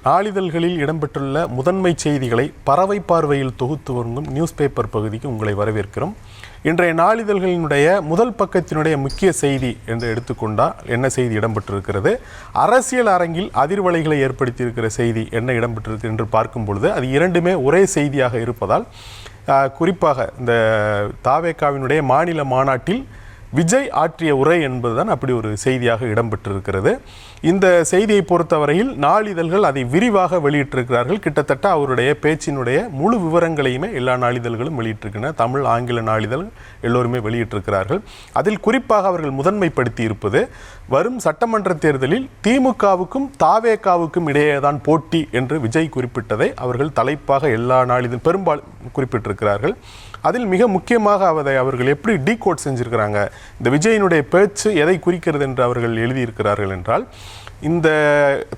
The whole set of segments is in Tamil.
நாளிதழ்களில் இடம்பெற்றுள்ள முதன்மை செய்திகளை பறவை பார்வையில் தொகுத்து வரும் நியூஸ் பேப்பர் பகுதிக்கு உங்களை வரவேற்கிறோம். இன்றைய நாளிதழ்களினுடைய முதல் பக்கத்தினுடைய முக்கிய செய்தி என்று எடுத்துக்கொண்டால் என்ன செய்தி இடம்பெற்றிருக்கிறது, அரசியல் அரங்கில் அதிர்வலைகளை ஏற்படுத்தியிருக்கிற செய்தி என்ன இடம்பெற்றிருக்கு என்று பார்க்கும் பொழுது அது இரண்டுமே ஒரே செய்தியாக இருப்பதால், குறிப்பாக இந்த தாவேகாவினுடைய மாநில மாநாட்டில் விஜய் ஆற்றிய உரை என்பதுதான் அப்படி ஒரு செய்தியாக இடம்பெற்றிருக்கிறது. இந்த செய்தியை பொறுத்தவரையில் நாளிதழ்கள் அதை விரிவாக வெளியிட்டிருக்கிறார்கள். கிட்டத்தட்ட அவருடைய பேச்சினுடைய முழு விவரங்களையுமே எல்லா நாளிதழ்களும் வெளியிட்டிருக்கின்றன. தமிழ், ஆங்கில நாளிதழ் எல்லோருமே வெளியிட்டிருக்கிறார்கள். அதில் குறிப்பாக அவர்கள் முதன்மைப்படுத்தி இருப்பது, வரும் சட்டமன்ற தேர்தலில் திமுகவுக்கும் தாவேகாவுக்கும் இடையேதான் போட்டி என்று விஜய் குறிப்பிட்டதை அவர்கள் தலைப்பாக எல்லா நாளிதழ் பெரும்பாலும் குறிப்பிட்டிருக்கிறார்கள். அதில் மிக முக்கியமாக அவர்கள் எப்படி டீகோட் செஞ்சிருக்கிறாங்க, இந்த விஜயினுடைய பேச்சு எதை குறிக்கிறது என்று அவர்கள் எழுதியிருக்கிறார்கள் என்றால், இந்த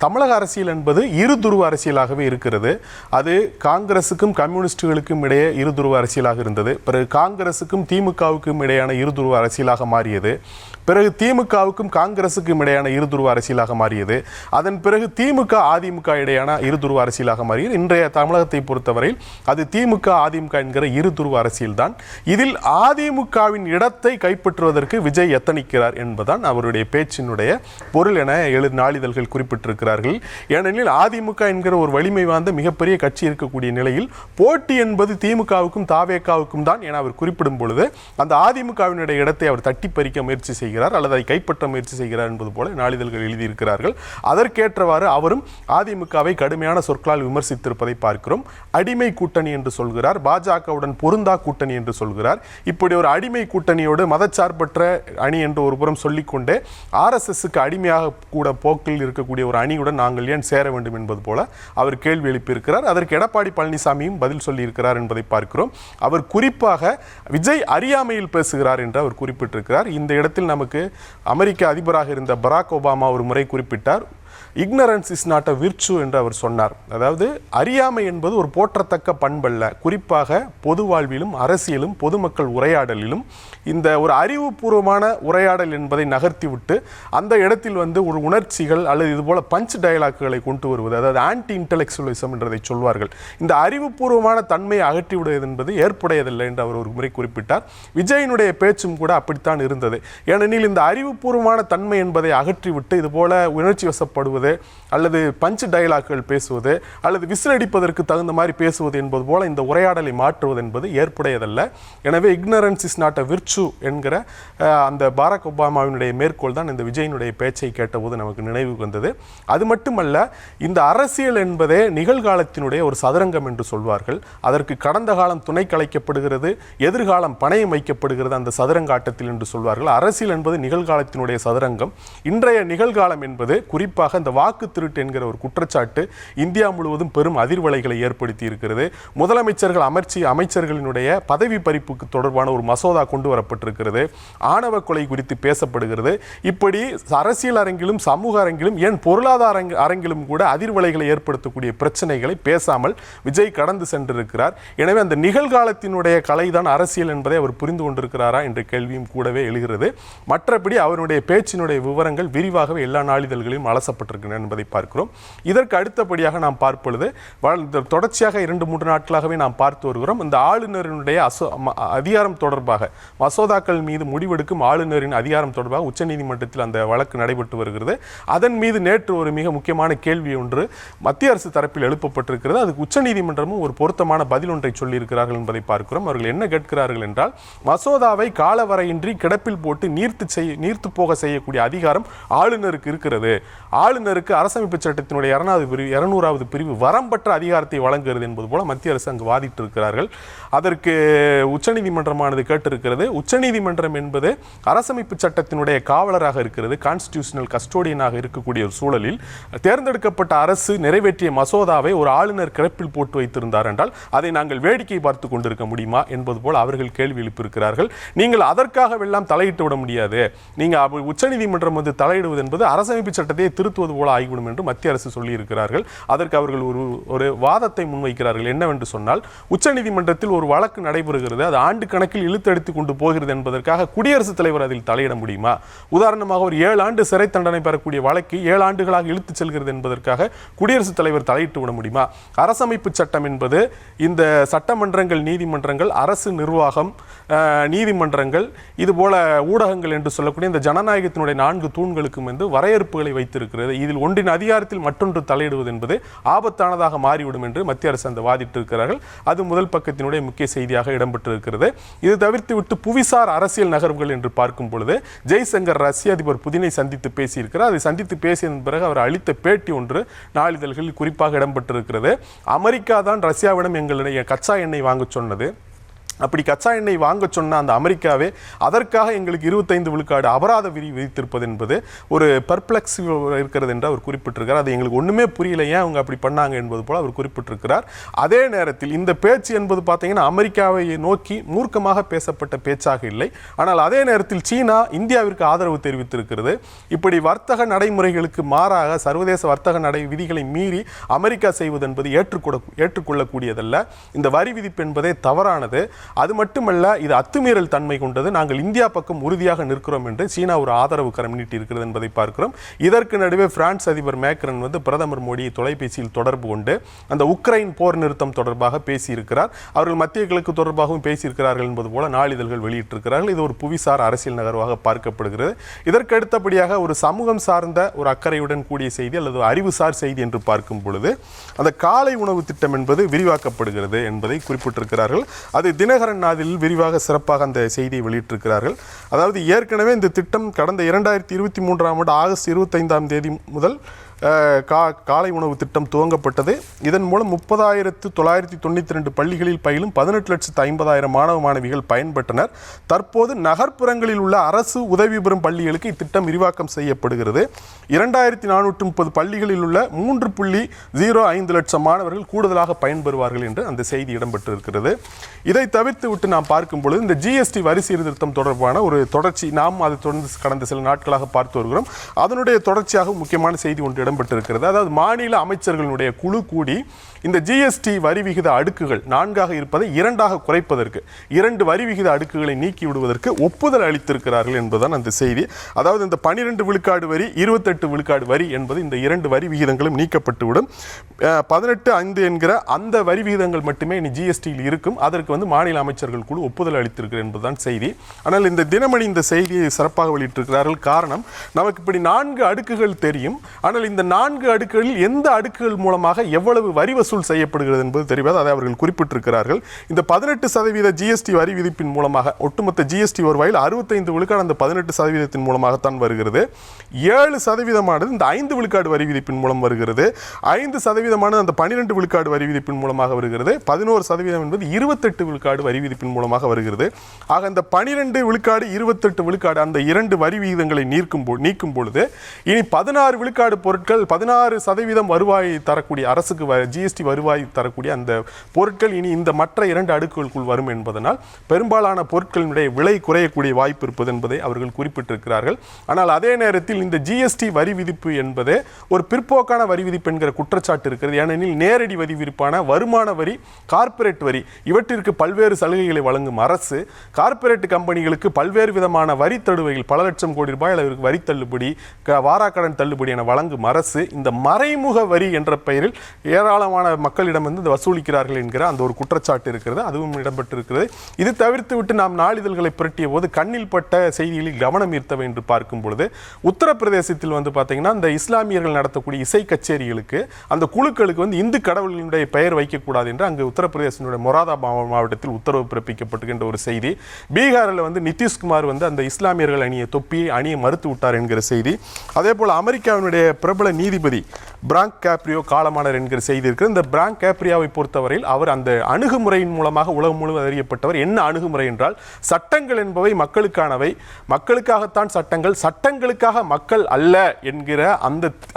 தமிழக அரசியல் என்பது இருதுருவ அரசியலாகவே இருக்கிறது. அது காங்கிரஸுக்கும் கம்யூனிஸ்டுகளுக்கும் இடையே இருதுருவ அரசியலாக இருந்தது. பிறகு காங்கிரஸுக்கும் திமுகவுக்கும் இடையான இருதுருவ அரசியலாக மாறியது. பிறகு திமுகவுக்கும் காங்கிரஸுக்கும் இடையான இருதுருவ அரசியலாக மாறியது. அதன் பிறகு திமுக அதிமுக இடையான இருதுருவ அரசியலாக மாறியது. இன்றைய தமிழகத்தை பொறுத்தவரையில் அது திமுக அதிமுக என்கிற இருதுருவ அரசியல் தான். இதில் அதிமுகவின் இடத்தை கைப்பற்றுவதற்கு விஜய் எத்தனிக்கிறார் என்பதுதான் அவருடைய பேச்சினுடைய பொருள் என நாளிதழ்கள் குறிப்பிட்டிருக்கிறார்கள். ஏனெனில் அதிமுக என்கிற ஒரு வலிமை வாய்ந்த மிகப்பெரிய கட்சி இருக்கக்கூடிய நிலையில் போட்டி என்பது திமுகவுக்கும் தாவேகாவுக்கும் தான் என அவர் குறிப்பிடும் பொழுது, அந்த அதிமுகவினுடைய இடத்தை அவர் தட்டி பறிக்க முயற்சி செய்கிறார் அல்லது அதை கைப்பற்ற முயற்சி செய்கிறார் என்பது போல நாளிதழ்கள் எழுதியிருக்கிறார்கள். அதற்கேற்றவாறு அவரும் அதிமுகவை கடுமையான சொற்களால் விமர்சித்திருப்பதை பார்க்கிறோம். அடிமை கூட்டணி என்று சொல்கிறார், பாஜகவுடன் பொருந்தா கூட்டணி என்று சொல்கிறார். இப்படி ஒரு அடிமை கூட்டணியோடு மதச்சார்பற்ற அணி என்று ஒரு புறம் சொல்லிக்கொண்டே RSSக்கு அடிமையாக கூட போக்கில் இருக்கக்கூடிய ஒரு அணியுடன் நாங்கள் ஏன் சேர வேண்டும் என்பது போல அவர் கேள்வி எழுப்பியிருக்கிறார். அதற்கு எடப்பாடி பழனிசாமியும் பதில் சொல்லியிருக்கிறார் என்பதை பார்க்கிறோம். அவர் குறிப்பாக விஜய் அறியாமையில் பேசுகிறார் என்று அவர் குறிப்பிட்டிருக்கிறார். இந்த இடத்தில் நமக்கு அமெரிக்க அதிபராக இருந்த பராக் ஒபாமா ஒரு முறை குறிப்பிட்டார், ignorance is not a virtue என்று அவர் சொன்னார். அதாவது அறியாமை என்பது ஒரு போற்றத்தக்க பண்பல்ல. குறிப்பாக பொது வாழ்விலும் அரசியலும் பொதுமக்கள் உரையாடலிலும் இந்த ஒரு அறிவுபூர்வமான உரையாடல் என்பதை நகர்த்திவிட்டு அந்த இடத்தில் ஒரு உணர்ச்சிகள் அல்லது இதுபோல பஞ்ச் டயலாக்குகளை கொண்டு வருவது, அதாவது ஆன்டி இன்டெலெக்சுவலிசம் என்றதை சொல்வார்கள். இந்த அறிவுபூர்வமான தன்மையை அகற்றி விடுவது என்பது ஏற்புடையதில்லை என்று அவர் ஒரு முறை குறிப்பிட்டார். விஜயினுடைய பேச்சும் கூட அப்படித்தான் இருந்தது. ஏனெனில் இந்த அறிவுபூர்வமான தன்மை என்பதை அகற்றிவிட்டு இதுபோல உணர்ச்சி வசப்படுவது அல்லது பஞ்ச் டயலாக்குகள் பேசுவது அல்லது விசிலடிப்பதற்கு தகுந்த மாதிரி பேசுவது என்பது போல இந்த உரையாடலை மாற்றுவது என்பது ஏற்புடையதல்ல. எனவே ignorance is not a virtue என்கிற அந்த பராக் ஒபாமாவினுடைய மேற்கோள் தான் இந்த விஜயினுடைய பேச்சை கேட்டபோது நமக்கு நினைவு வந்தது. அது மட்டுமல்ல, இந்த அரசியல் என்பதே நிகழ்காலத்தினுடைய ஒரு சதுரங்கம் என்று சொல்வார்கள். அதற்கு கடந்த காலம் துணை கலைக்கப்படுகிறது, எதிர்காலம் பணயம் வைக்கப்படுகிறது அந்த சதுரங்க ஆட்டத்தில் என்று சொல்வார்கள். அரசியல் என்பது நிகழ்காலத்தினுடைய சதுரங்கம். இன்றைய நிகழ்காலம் என்பது குறிப்பாக இந்த வாக்கு திருட்டு என்கிற ஒரு குற்றச்சாட்டு இந்தியா முழுவதும் பெரும் அதிர்வலைகளை ஏற்படுத்தி இருக்கிறது. முதலமைச்சர்கள் அமைச்சர்களினுடைய பதவி பறிப்புக்கு தொடர்பான ஒரு மசோதா கொண்டு வரப்பட்டிருக்கிறது. ஆணவ கொலை குறித்து பேசப்படுகிறது. இப்படி அரசியல் அரங்கிலும் சமூக அரங்கிலும் ஏன் பொருளாதார அரங்கிலும் கூட அதிர்வலைகளை ஏற்படுத்தக்கூடிய பிரச்சனைகளை பேசாமல் விஜய் கடந்து சென்றிருக்கிறார். எனவே அந்த நிகழ்காலத்தினுடைய கலைதான் அரசியல் என்பதை அவர் புரிந்து கொண்டிருக்கிறாரா என்ற கேள்வியும் கூடவே எழுகிறது. மற்றபடி அவருடைய பேச்சினுடைய விவரங்கள் விரிவாகவே எல்லா நாளிதழ்களையும் அலசப்பட்டிருக்கின்றன என்பதை பார்க்கிறோம். இதற்கு அடுத்தபடியாக நாம் பார்ப்பொழுது தொடர்ச்சியாக 2-3 நாட்களாகவே நாம் பார்த்து வருகிறோம். இந்த ஆளுநரினுடைய அதிகாரம் தொடர்பாக மசோதாக்கள் மீது முடிவெடுக்கும் ஆளுநரின் அதிகாரம் தொடர்பாக உச்சநீதிமன்றத்தில் அந்த வழக்கு நடைபெற்று வருகிறது. அதன் மீது நேற்று ஒரு மிக முக்கியமான கேள்வி ஒன்று மத்திய அரசு தரப்பில் எழுப்பப்பட்டிருக்கிறது. அதுக்கு உச்சநீதிமன்றமும் ஒரு பொருத்தமான பதில் ஒன்றை சொல்லியிருக்கிறார்கள் என்பதை பார்க்கிறோம். அவர்கள் என்ன கேட்கிறார்கள் என்றால், மசோதாவை காலவரையின்றி கிடப்பில் போட்டு நீர்த்து போக செய்யக்கூடிய அதிகாரம் ஆளுநருக்கு இருக்கிறது. ஆளுநருக்கு அரசமைப்பு சட்டத்தினுடைய 200வது பிரிவு வரம்பற்ற அதிகாரத்தை வழங்குகிறது என்பது போல மத்திய அரசு அங்கு வாதிட்டு இருக்கிறார்கள். அதற்கு உச்சநீதிமன்றமானது கேட்டிருக்கிறது. உச்சநீதிமன்றம் என்பது அரசமைப்பு சட்டத்தினுடைய காவலராக இருக்கிறது, கான்ஸ்டிடியூஷனல் கஸ்டோடியனாக இருக்கக்கூடிய ஒரு சூழலில் தேர்ந்தெடுக்கப்பட்ட அரசு நிறைவேற்றிய மசோதாவை ஒரு ஆளுநர் கிடப்பில் போட்டு வைத்திருந்தார் என்றால் அதை நாங்கள் வேடிக்கை பார்த்து கொண்டிருக்க முடியுமா என்பது போல் அவர்கள் கேள்வி எழுப்பியிருக்கிறார்கள். நீங்கள் அதற்காகவெல்லாம் தலையிட்டு விட முடியாது. நீங்கள் உச்சநீதிமன்றம் தலையிடுவது என்பது அரசமைப்பு சட்டத்தை திருத்துவது மிரட்டுவது போல ஆகிவிடும் என்று மத்திய அரசு சொல்லியிருக்கிறார்கள். அதற்கு அவர்கள் ஒரு வாதத்தை முன்வைக்கிறார்கள். என்னவென்று சொன்னால், உச்சநீதிமன்றத்தில் ஒரு வழக்கு நடைபெறுகிறது, அது ஆண்டு கணக்கில் இழுத்தடித்துக் கொண்டு போகிறது என்பதற்காக குடியரசுத் தலைவர் அதில் தலையிட முடியுமா? உதாரணமாக ஒரு 7 ஆண்டு சிறை தண்டனை பெறக்கூடிய வழக்கு 7 ஆண்டுகளாக இழுத்துச் செல்கிறது என்பதற்காக குடியரசுத் தலைவர் தலையிட்டு விட முடியுமா? அரசமைப்பு சட்டம் என்பது இந்த சட்டமன்றங்கள், நீதிமன்றங்கள், அரசு நிர்வாகம், நீதிமன்றங்கள், இதுபோல ஊடகங்கள் என்று சொல்லக்கூடிய இந்த ஜனநாயகத்தினுடைய 4 தூண்களுக்கும் வந்து வரையறுப்புகளை வைத்திருக்கிறது. இதில் ஒன்றின் அதிகாரத்தில் மற்றொன்று தலையிடுவது என்பது ஆபத்தானதாக மாறிவிடும் என்று மத்திய அரசு அந்த வாதிட்டிருக்கிறார்கள். அது முதல் பக்கத்தினுடைய முக்கிய செய்தியாக இடம்பெற்றிருக்கிறது. இது தவிர்த்து விட்டு புவிசார் அரசியல் நகர்வுகள் என்று பார்க்கும் பொழுது ஜெய்சங்கர் ரஷ்ய அதிபர் புதினை சந்தித்து பேசியிருக்கிறார். அதை சந்தித்து பேசியதன் பிறகு அவர் அளித்த பேட்டி ஒன்று நாளிதழ்களில் குறிப்பாக இடம்பெற்றிருக்கிறது. அமெரிக்கா தான் ரஷ்யாவிடம் எங்களுடைய கச்சா எண்ணெய் வாங்க சொன்னது. அப்படி கச்சா எண்ணெய் வாங்க சொன்ன அந்த அமெரிக்காவே அதற்காக எங்களுக்கு 25 விழுக்காடு அபராத விதி விதித்திருப்பது என்பது ஒரு பர்ப்ளெக்ஸ் இருக்கிறது என்று அவர் குறிப்பிட்டிருக்கிறார். அது எங்களுக்கு ஒன்றுமே புரியல, ஏன் அவங்க அப்படி பண்ணாங்க என்பது போல அவர் குறிப்பிட்டிருக்கிறார். அதே நேரத்தில் இந்த பேச்சு என்பது பார்த்தீங்கன்னா அமெரிக்காவை நோக்கி மூர்க்கமாக பேசப்பட்ட பேச்சாக இல்லை. ஆனால் அதே நேரத்தில் சீனா இந்தியாவிற்கு ஆதரவு தெரிவித்திருக்கிறது. இப்படி வர்த்தக நடைமுறைகளுக்கு மாறாக சர்வதேச வர்த்தக விதிகளை மீறி அமெரிக்கா செய்வது என்பது ஏற்றுக்கொள்ளக்கூடியதல்ல. இந்த வரி விதிப்பு என்பதே தவறானது. அது மட்டுமல்ல, இது அத்துமீறல் தன்மை கொண்டது. நாங்கள் இந்தியா பக்கம் உறுதியாக நிற்கிறோம் என்று சீனா ஒரு ஆதரவு கரம் நீட்டி இருக்கிறது என்பதை பார்க்கிறோம். இதற்கு நடுவே பிரான்ஸ் அதிபர் மேக்ரன் வந்து பிரதமர் மோடியை தொலைபேசியில் தொடர்பு கொண்டு அந்த உக்ரைன் போர் நிறுத்தம் தொடர்பாக பேசியிருக்கிறார். அவர்கள் மத்திய கிழக்கு தொடர்பாகவும் பேசியிருக்கிறார்கள் என்பது போல நாளிதழ்கள் வெளியிட்டிருக்கிறார்கள். இது ஒரு புவிசார் அரசியல் நகர்வாக பார்க்கப்படுகிறது. இதற்கு அடுத்தபடியாக ஒரு சமூகம் சார்ந்த ஒரு அக்கறையுடன் கூடிய செய்தி அல்லது அறிவுசார் செய்தி என்று பார்க்கும் பொழுது அந்த காலை உணவு திட்டம் என்பது விரிவாக்கப்படுகிறது என்பதை குறிப்பிட்டிருக்கிறார்கள். அது தினகரன் நாளிதழில் விரிவாக சிறப்பாக அந்த செய்தியை வெளியிட்டிருக்கிறார்கள். அதாவது ஏற்கனவே இந்த திட்டம் கடந்த 2023 ஆண்டு ஆகஸ்ட் 25 தேதி முதல் காலை உணவு திட்டம் துவங்கப்பட்டது. இதன் மூலம் 30,992 பள்ளிகளில் பயிலும் 18,50,000 மாணவ மாணவிகள் பயன்பெற்றனர். தற்போது நகர்ப்புறங்களில் உள்ள அரசு உதவி பெறும் பள்ளிகளுக்கு இத்திட்டம் விரிவாக்கம் செய்யப்படுகிறது. 2,430 பள்ளிகளில் உள்ள 3.05 லட்சம் மாணவர்கள் கூடுதலாக பயன்பெறுவார்கள் என்று அந்த செய்தி இடம்பெற்றிருக்கிறது. இதை தவிர்த்து விட்டு நாம் பார்க்கும் பொழுது இந்த ஜிஎஸ்டி வரி சீர்திருத்தம் தொடர்பான ஒரு தொடர்ச்சி நாம் அதை தொடர்ந்து கடந்த சில நாட்களாக பார்த்து வருகிறோம். அதனுடைய தொடர்ச்சியாக முக்கியமான செய்தி ஒன்று இடம்பெற்றிருக்கிறது. அதாவது மாநில அமைச்சர்களுடைய குழு கூடி இந்த ஜிஎஸ்டி வரி விகித அடுக்குகள் 4ஆக இருப்பதை 2ஆக குறைப்பதற்கு 2 வரி விகித அடுக்குகளை நீக்கி விடுவதற்கு ஒப்புதல் அளித்திருக்கிறார்கள் என்பதுதான் அந்த செய்தி. அதாவது இந்த 12 விழுக்காடு வரி, 28 விழுக்காடு வரி என்பது இந்த 2 வரி விகிதங்களும் நீக்கப்பட்டுவிடும். 18.5 என்கிற அந்த வரி விகிதங்கள் மட்டுமே இனி ஜிஎஸ்டியில் இருக்கும். அதற்கு வந்து மாநில அமைச்சர்கள் குழு ஒப்புதல் அளித்திருக்கிறது என்பதுதான் செய்தி. ஆனால் இந்த தினமணி இந்த செய்தியை சிறப்பாக வெளியிட்டிருக்கிறார்கள். காரணம், நமக்கு இப்படி 4 அடுக்குகள் தெரியும். ஆனால் இந்த 4 அடுக்குகளில் எந்த அடுக்குகள் மூலமாக எவ்வளவு வரி வசூல் செய்யப்படுகிறது என்பது தெரியாது. அதை அவர்கள் குறிப்பிட்டிருக்கிறார்கள். இந்த 18% ஜிஎஸ்டி வரி விதிப்பின் மூலமாக ஒட்டுமொத்த ஜிஎஸ்டி வருவாயில் 65 விழுக்காடு அந்த 18% மூலமாகத்தான் வருகிறது. 7% இந்த 5 விழுக்காடு வரி விதிப்பின் மூலம் வருகிறது. 5% அந்த 12 விழுக்காடு வரி விதிப்பின் மூலமாக வருகிறது. 11% என்பது 28 விழுக்காடு வரி விதிப்பின் மூலமாக வருகிறது. ஆக இந்த 12 விழுக்காடு 28 விழுக்காடு அந்த 2 வரி விகிதங்களை நீக்கும் பொழுது இனி 16 விழுக்காடு பொருட்கள் 16% வருவாய் தரக்கூடிய அரசுக்கு ஜிஎஸ்டி வருவாய் தரக்கூடிய அந்த பொருட்கள் இனி இந்த மற்ற 2 அடுக்குகளுக்குள் வரும் என்பதனால் பெரும்பாலான பொருட்களினுடைய விலை குறையக்கூடிய வாய்ப்பு இருப்பது என்பதை அவர்கள் குறிப்பிட்டிருக்கிறார்கள். ஆனால் அதே நேரத்தில் இந்த ஜிஎஸ்டி வரி விதிப்பு என்பது ஒரு பிற்போக்கான வரி விதிப்பு என்கிற குற்றச்சாட்டு இருக்கிறது. ஏனெனில் நேரடி வரி விதிப்பான வருமான வரி, கார்ப்பரேட் வரி இவற்றிற்கு பல்வேறு சலுகைகளை வழங்கும் அரசு கார்ப்பரேட் கம்பெனிகளுக்கு பல்வேறு விதமான வரி தள்ளுபடிகள் பல லட்சம் கோடி ரூபாய் அளவிற்கு வரி தள்ளுபடி, வாராக்கடன் தள்ளுபடி என வழங்கும் அரசு இந்த மறைமுக வரி என்ற பெயரில் ஏராளமான மக்களிடம் வந்து வசூலிக்கிறார்கள் என்கிற அந்த ஒரு குற்றச்சாட்டு இருக்கிறது. அதுவும் இடம்பெற்றிருக்கிறது. இது தவிர்த்து விட்டு நாம் நாளிதழ்களை புரட்டிய போது கண்ணில் பட்ட செய்திகளில் கவனம் ஈர்த்தவை என்று பார்க்கும் பொழுது உத்தரப்பிரதேசத்தில் வந்து பார்த்தீங்கன்னா இந்த இஸ்லாமியர்கள் நடத்தக்கூடிய இசை கச்சேரிகளுக்கு அந்த குழுக்களுக்கு வந்து இந்து கடவுளினுடைய பெயர் வைக்கக்கூடாது என்று அங்கு உத்தரப்பிரதேசனுடைய மொராதா மாவட்டத்தில் உத்தரவு பிறப்பிக்கப்பட்டுகின்ற ஒரு செய்தி. பீகாரில் வந்து நிதிஷ்குமார் வந்து அந்த இஸ்லாமியர்கள் அணிய தொப்பியை அணிய மறுத்து விட்டார் என்கிற செய்தி. அதே போல் அமெரிக்காவினுடைய பிரபல நீதிபதி பிராங்க் கேப்ரியோ காலமானார் என்கிற செய்தி இருக்கிறது. இந்த பிராங்க் கேப்ரியாவை பொறுத்தவரையில் அவர் அந்த அணுகுமுறையின் மூலமாக உலகம் முழுவதும் அறியப்பட்டவர். என்ன அணுகுமுறை என்றால், சட்டங்கள் என்பவை மக்களுக்கானவை, மக்களுக்காகத்தான் சட்டங்கள், சட்டங்களுக்காக மக்கள் அல்ல என்கிற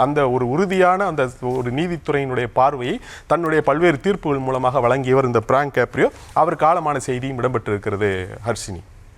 அந்த ஒரு உறுதியான அந்த ஒரு நீதித்துறையினுடைய பார்வையை தன்னுடைய பல்வேறு தீர்ப்புகள் மூலமாக வழங்கியவர் இந்த பிராங்க் கேப்ரியோ. அவர் காலமான செய்தியும் இடம்பெற்றிருக்கிறது. ஹர்ஷினி.